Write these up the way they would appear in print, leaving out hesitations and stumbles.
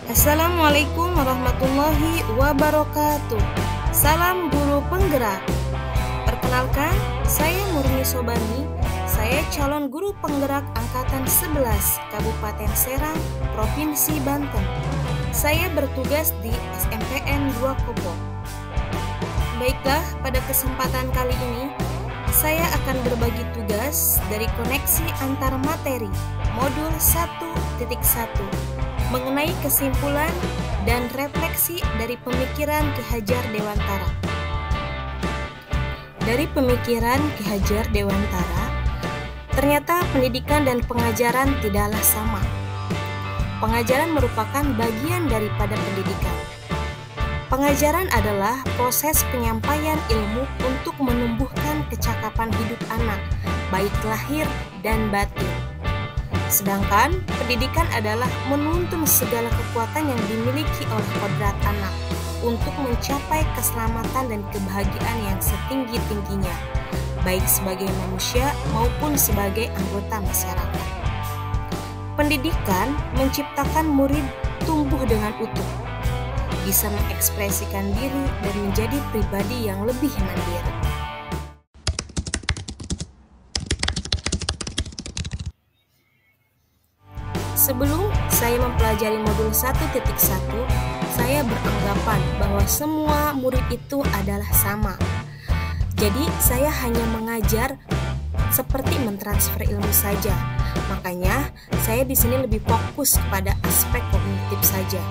Assalamualaikum warahmatullahi wabarakatuh. Salam guru penggerak. Perkenalkan, saya Murni Sobani. Saya calon guru penggerak angkatan 11 Kabupaten Serang, Provinsi Banten. Saya bertugas di SMPN 2 Kopo. Baiklah, pada kesempatan kali ini saya akan berbagi tugas dari koneksi antar materi modul 1.1 mengenai kesimpulan dan refleksi dari pemikiran Ki Hajar Dewantara. Dari pemikiran Ki Hajar Dewantara, ternyata pendidikan dan pengajaran tidaklah sama. Pengajaran merupakan bagian daripada pendidikan. Pengajaran adalah proses penyampaian ilmu untuk menumbuhkan kecakapan hidup anak, baik lahir dan batin. Sedangkan pendidikan adalah menuntun segala kekuatan yang dimiliki oleh kodrat anak untuk mencapai keselamatan dan kebahagiaan yang setinggi-tingginya, baik sebagai manusia maupun sebagai anggota masyarakat. Pendidikan menciptakan murid tumbuh dengan utuh, bisa mengekspresikan diri dan menjadi pribadi yang lebih mandiri. Sebelum saya mempelajari modul 1.1, saya beranggapan bahwa semua murid itu adalah sama. Jadi, saya hanya mengajar seperti mentransfer ilmu saja. Makanya, saya di sini lebih fokus kepada aspek kognitif saja.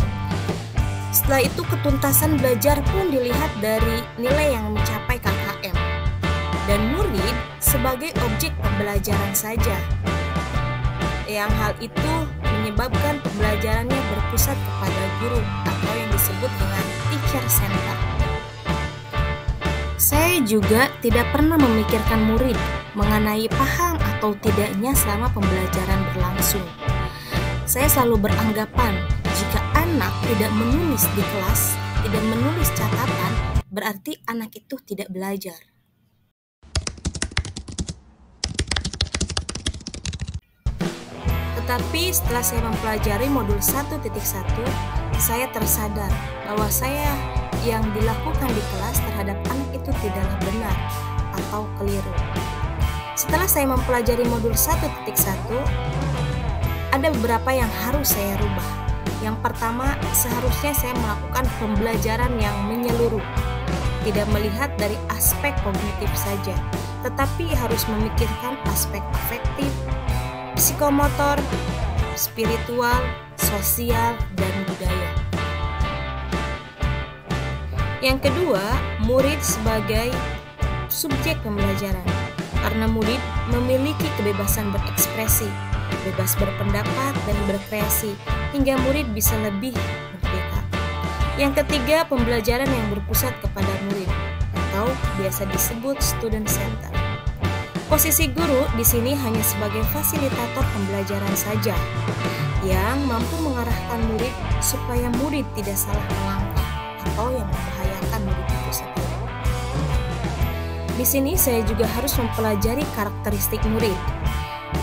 Setelah itu, ketuntasan belajar pun dilihat dari nilai yang mencapai KKM. Dan murid sebagai objek pembelajaran saja. Yang hal itu menyebabkan pembelajarannya berpusat kepada guru atau yang disebut dengan teacher center. Saya juga tidak pernah memikirkan murid mengenai paham atau tidaknya selama pembelajaran berlangsung. Saya selalu beranggapan jika anak tidak menulis di kelas, tidak menulis catatan, berarti anak itu tidak belajar. Tetapi setelah saya mempelajari modul 1.1, saya tersadar bahwa saya yang dilakukan di kelas terhadap anak itu tidaklah benar atau keliru. Setelah saya mempelajari modul 1.1, ada beberapa yang harus saya rubah. Yang pertama, seharusnya saya melakukan pembelajaran yang menyeluruh, tidak melihat dari aspek kognitif saja, tetapi harus memikirkan aspek afektif, psikomotor, spiritual, sosial, dan budaya. Yang kedua, murid sebagai subjek pembelajaran. Karena murid memiliki kebebasan berekspresi, bebas berpendapat dan berkreasi, hingga murid bisa lebih merdeka. Yang ketiga, pembelajaran yang berpusat kepada murid, atau biasa disebut student center. Posisi guru di sini hanya sebagai fasilitator pembelajaran saja, yang mampu mengarahkan murid supaya murid tidak salah melangkah atau yang membahayakan murid itu sendiri. Di sini saya juga harus mempelajari karakteristik murid.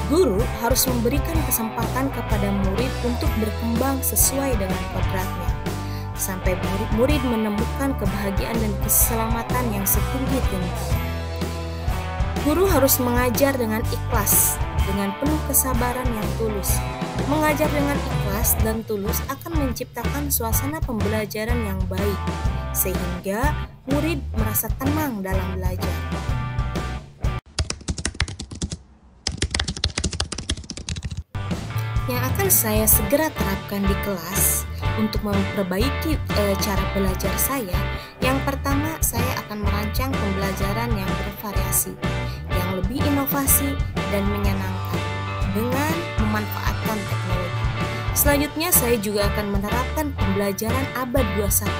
Guru harus memberikan kesempatan kepada murid untuk berkembang sesuai dengan kodratnya, sampai murid menemukan kebahagiaan dan keselamatan yang setinggi-tingginya. Guru harus mengajar dengan ikhlas, dengan penuh kesabaran yang tulus. Mengajar dengan ikhlas dan tulus akan menciptakan suasana pembelajaran yang baik, sehingga murid merasa tenang dalam belajar. Yang akan saya segera terapkan di kelas untuk memperbaiki cara belajar saya, yang pertama saya akan merancang pembelajaran yang bervariasi, yang lebih inovasi dan menyenangkan dengan memanfaatkan teknologi. Selanjutnya saya juga akan menerapkan pembelajaran abad 21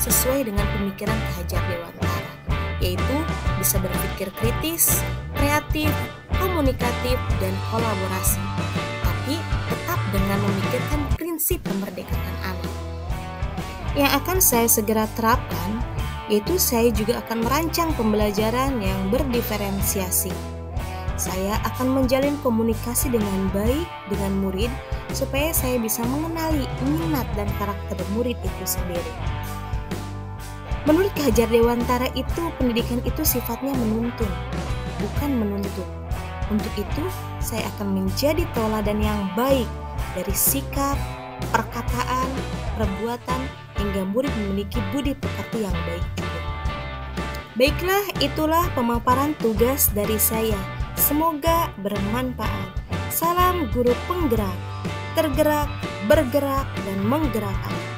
sesuai dengan pemikiran Ki Hajar Dewantara, yaitu bisa berpikir kritis, kreatif, komunikatif, dan kolaborasi, tapi tetap dengan memikirkan prinsip kemerdekaan anak. Yang akan saya segera terapkan, yaitu saya juga akan merancang pembelajaran yang berdiferensiasi. Saya akan menjalin komunikasi dengan baik dengan murid supaya saya bisa mengenali minat dan karakter murid itu sendiri. Menurut Ki Hajar Dewantara itu, pendidikan itu sifatnya menuntun, bukan menuntut. Untuk itu, saya akan menjadi tauladan yang baik dari sikap, perkataan, perbuatan, hingga murid memiliki budi pekerti yang baik juga. Baiklah, itulah pemaparan tugas dari saya. Semoga bermanfaat. Salam guru penggerak, tergerak, bergerak, dan menggerakkan.